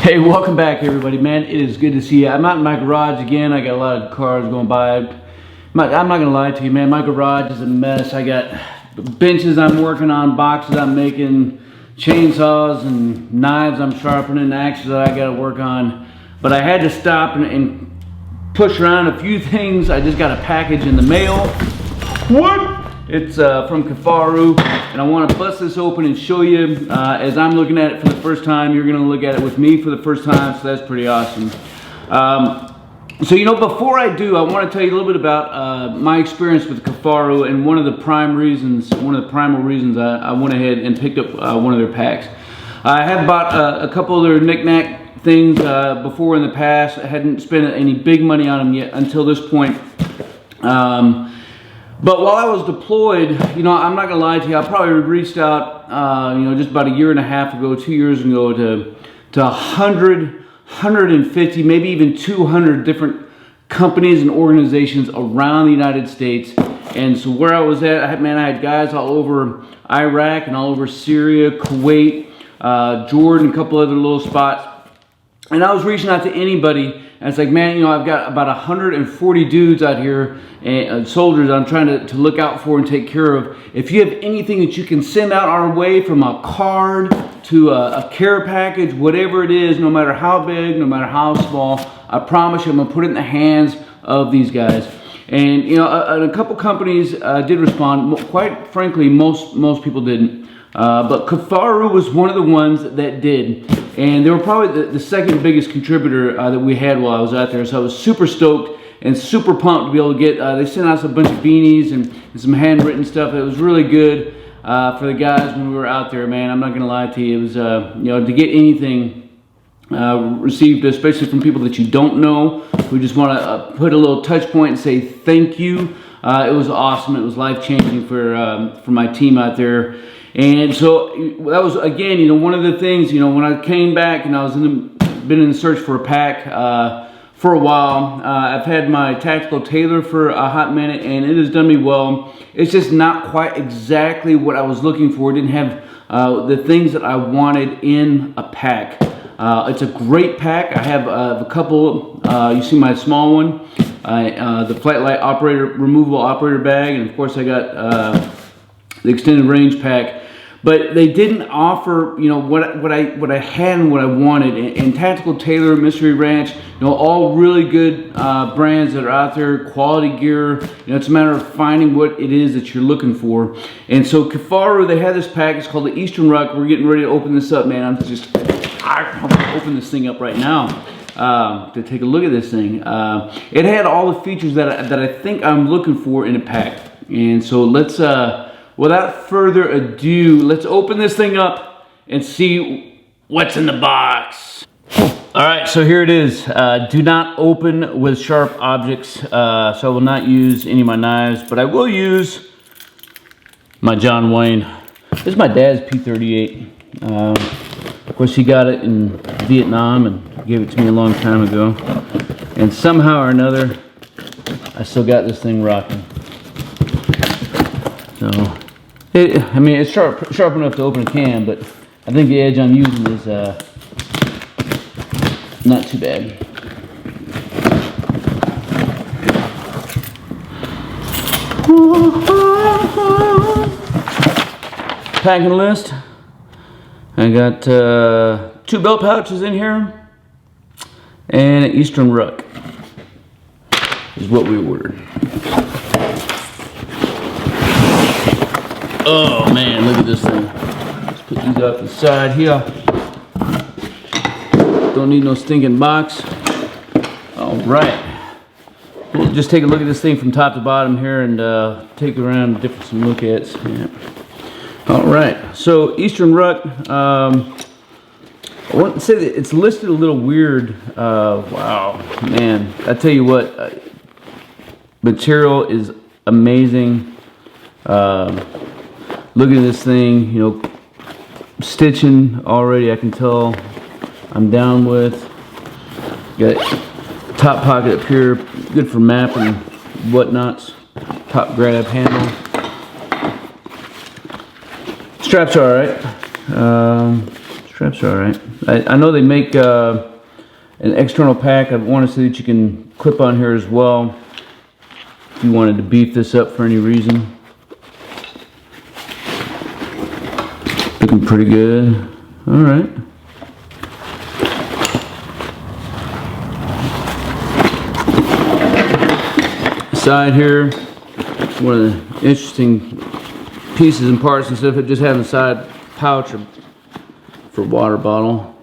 Hey, welcome back everybody, man. It is good to see you. I'm out in my garage again. I got a lot of cars going by. I'm not gonna lie to you, man. My garage is a mess. I got benches I'm working on, boxes I'm making, chainsaws and knives I'm sharpening, axes that I gotta work on. But I had to stop and push around a few things. I just got a package in the mail. What? It's from Kifaru, and I want to bust this open and show you as I'm looking at it for the first time. You're going to look at it with me for the first time, so that's pretty awesome. So, you know, before I do, I want to tell you a little bit about my experience with Cafaro, and one of the primal reasons I went ahead and picked up one of their packs. I had bought a couple of their knick-knack things before in the past. I hadn't spent any big money on them yet until this point. But while I was deployed, you know, I'm not gonna lie to you, I probably reached out, you know, just about a year and a half ago, 2 years ago, to 100, 150, maybe even 200 different companies and organizations around the United States. And so where I was at, I had guys all over Iraq and all over Syria, Kuwait, Jordan, a couple other little spots. And I was reaching out to anybody, and it's like, man, you know, I've got about 140 dudes out here, and soldiers I'm trying to look out for and take care of. If you have anything that you can send out our way, from a card to a care package, whatever it is, no matter how big, no matter how small, I promise you I'm going to put it in the hands of these guys. And, you know, a couple companies did respond. Quite frankly, most people didn't. But Cafaro was one of the ones that did. And they were probably the second biggest contributor that we had while I was out there. So I was super stoked and super pumped to be able to get, they sent us a bunch of beanies and some handwritten stuff. It was really good for the guys when we were out there, man. I'm not gonna lie to you. It was, you know, to get anything received, especially from people that you don't know, who just wanna put a little touch point and say thank you. It was awesome. It was life-changing for my team out there. And so that was, again, you know, one of the things, you know, when I came back and I was been in the search for a pack for a while. I've had my tactical tailor for a hot minute, and it has done me well. It's just not quite exactly what I was looking for. It didn't have the things that I wanted in a pack. It's a great pack. I have a couple, you see my small one, the flight light operator, removable operator bag, and of course I got the extended range pack. But they didn't offer, you know, what I had and what I wanted. And Tactical Tailor, Mystery Ranch, you know, all really good brands that are out there, quality gear. You know, it's a matter of finding what it is that you're looking for. And so Kifaru, they had this pack. It's called the Eastern Ruck. We're getting ready to open this up, man. I'm gonna open this thing up right now to take a look at this thing. It had all the features that I think I'm looking for in a pack. And so let's. Without further ado, let's open this thing up and see what's in the box. All right, so here it is. Do not open with sharp objects. So I will not use any of my knives, but I will use my John Wayne. This is my dad's P38. Of course, he got it in Vietnam and gave it to me a long time ago. And somehow or another, I still got this thing rocking. So, I mean, it's sharp enough to open a can, but I think the edge I'm using is not too bad. Packing list. I got 2 belt pouches in here, and an Eastern Ruck is what we ordered. Oh man, look at this thing. Let's put these off the side here. Don't need no stinking box. All right. We'll just take a look at this thing from top to bottom here and take it around and some look at. Yeah. All right. So Eastern Ruck. I want to say that it's listed a little weird. Wow, man. I tell you what, material is amazing. Look at this thing, you know, stitching already. I can tell I'm down with. Got top pocket up here, good for mapping whatnots. Top grab handle. Straps are alright. Straps are alright. I know they make an external pack. I want to say that you can clip on here as well if you wanted to beef this up for any reason. Looking pretty good. All right. Side here, one of the interesting pieces and parts, instead of it just having a side pouch for water bottle,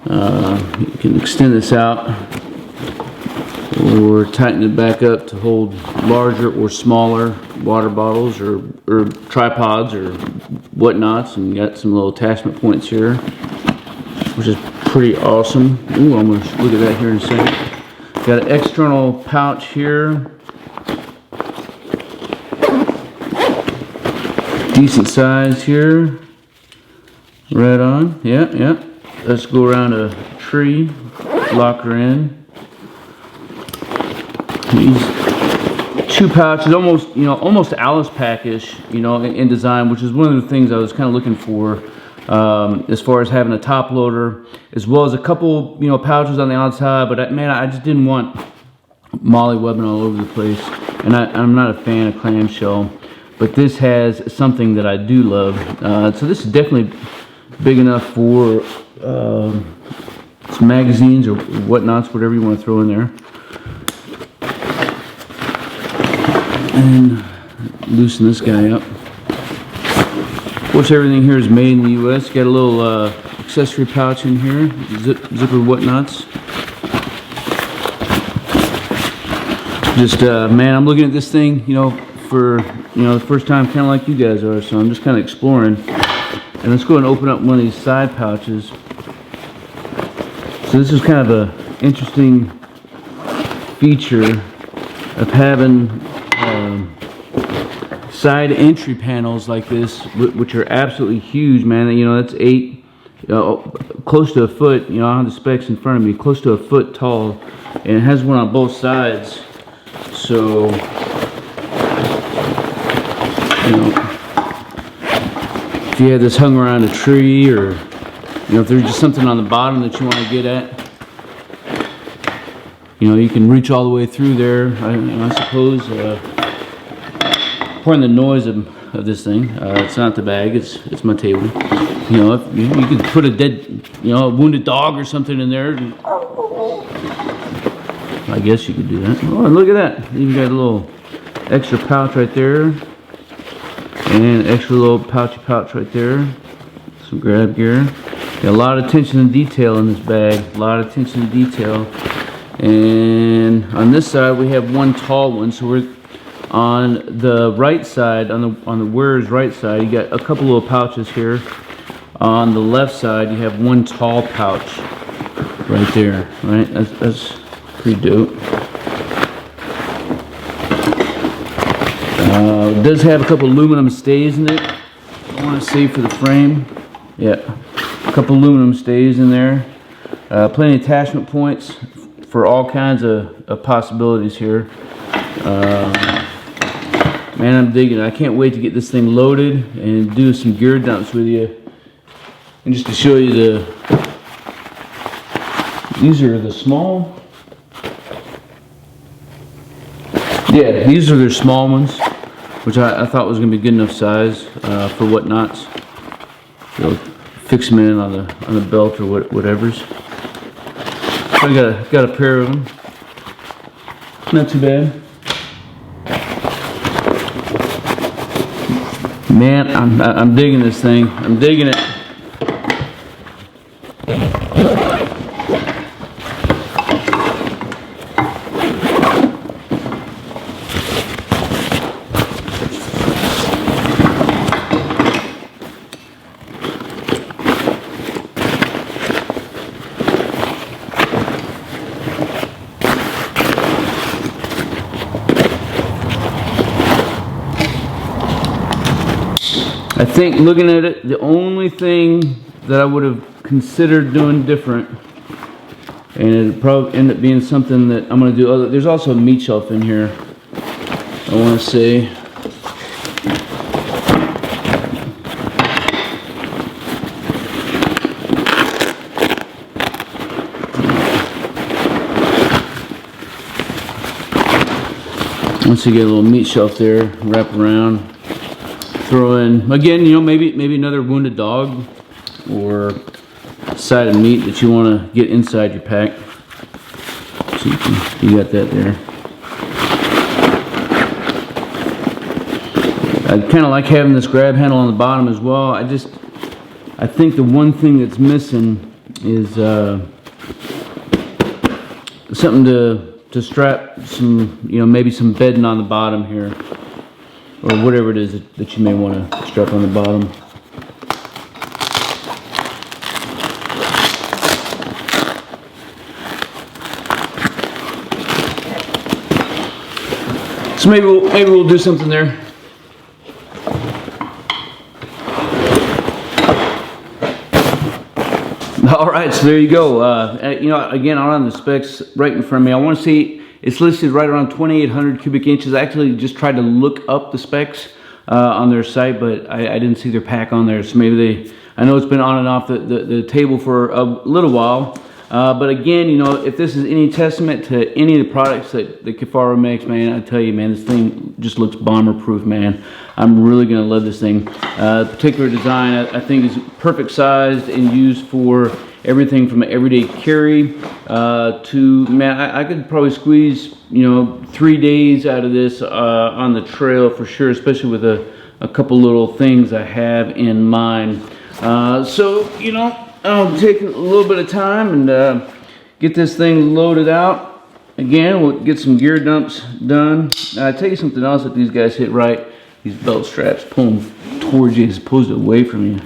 you can extend this out or tighten it back up to hold larger or smaller water bottles or tripods or whatnots, and you got some little attachment points here, which is pretty awesome. Ooh, I'm going to look at that here in a second. Got an external pouch here. Decent size here. Right on. Yeah. Let's go around a tree, lock her in. These two pouches, almost Alice pack-ish, in design, which is one of the things I was kind of looking for, as far as having a top loader, as well as a couple, pouches on the outside. But man, I just didn't want molly webbing all over the place, and I'm not a fan of clamshell. But this has something that I do love. So this is definitely big enough for some magazines or whatnots, whatever you want to throw in there. And loosen this guy up. Of course, everything here is made in the U.S. Got a little accessory pouch in here, zipper whatnots. Just, man, I'm looking at this thing, for the first time, kind of like you guys are, so I'm just kind of exploring. And let's go and open up one of these side pouches. So this is kind of a interesting feature of having side entry panels like this, which are absolutely huge, man. That's close to a foot. I have the specs in front of me, close to a foot tall, and it has one on both sides. So if you had this hung around a tree, or if there's just something on the bottom that you want to get at, you can reach all the way through there. I suppose. Pardon the noise of this thing. It's not the bag. It's my table. If you could put a dead, a wounded dog or something in there. I guess you could do that. Oh, look at that! You got a little extra pouch right there. And extra little pouchy pouch right there. Some grab gear. Got a lot of attention to detail in this bag. A lot of attention to detail. And on this side we have one tall one. So we're on the right side, on the wearer's right side, you got a couple little pouches here. On the left side you have one tall pouch right there. Right? That's pretty dope. It does have a couple aluminum stays in it. I want to say for the frame. Yeah, a couple aluminum stays in there. Plenty of attachment points for all kinds of possibilities here. Man, I'm digging it. I can't wait to get this thing loaded and do some gear dumps with you. And just to show you these are the small. Yeah, these are their small ones, which I thought was going to be good enough size for whatnots. So fix them in on the belt or whatever's. So I got a pair of them. Not too bad. Man, I'm digging this thing. I'm digging it. I think looking at it, the only thing that I would have considered doing different, and it'd probably end up being something that I'm going to do. There's also a meat shelf in here, I want to say. Once you get a little meat shelf there, wrap around, throw in, again, you know, maybe another wounded dog or a side of meat that you want to get inside your pack. So you got that there. I kind of like having this grab handle on the bottom as well. I think the one thing that's missing is something to strap some, you know, maybe some bedding on the bottom here, or whatever it is that you may want to strap on the bottom. So maybe we'll do something there. All right, so there you go. You know, again, on the specs right in front of me, I want to see it's listed right around 2,800 cubic inches. I actually just tried to look up the specs on their site, but I didn't see their pack on there. So maybe I know it's been on and off the table for a little while. But again, you know, if this is any testament to any of the products that Cafaro makes, man, I tell you, man, this thing just looks bomber-proof, man. I'm really going to love this thing. Particular design, I think, is perfect sized and used for everything from an everyday carry to, man, I could probably squeeze, you know, 3 days out of this on the trail for sure, especially with a couple little things I have in mind. So, you know, I'll take a little bit of time and get this thing loaded out. Again, we'll get some gear dumps done. I'll tell you something else that these guys hit right. These belt straps pull them towards you as opposed to away from you.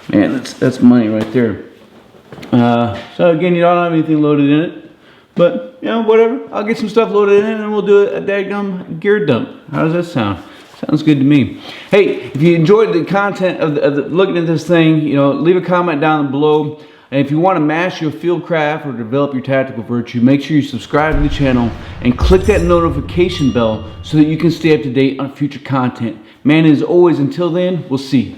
Man, that's money right there. So again, you don't have anything loaded in it. But, you know, whatever. I'll get some stuff loaded in and we'll do a daggum gear dump. How does that sound? Sounds good to me. Hey, if you enjoyed the content of looking at this thing, you know, leave a comment down below. And if you want to master your field craft or develop your tactical virtue, make sure you subscribe to the channel and click that notification bell so that you can stay up to date on future content. Man, as always, until then, we'll see you.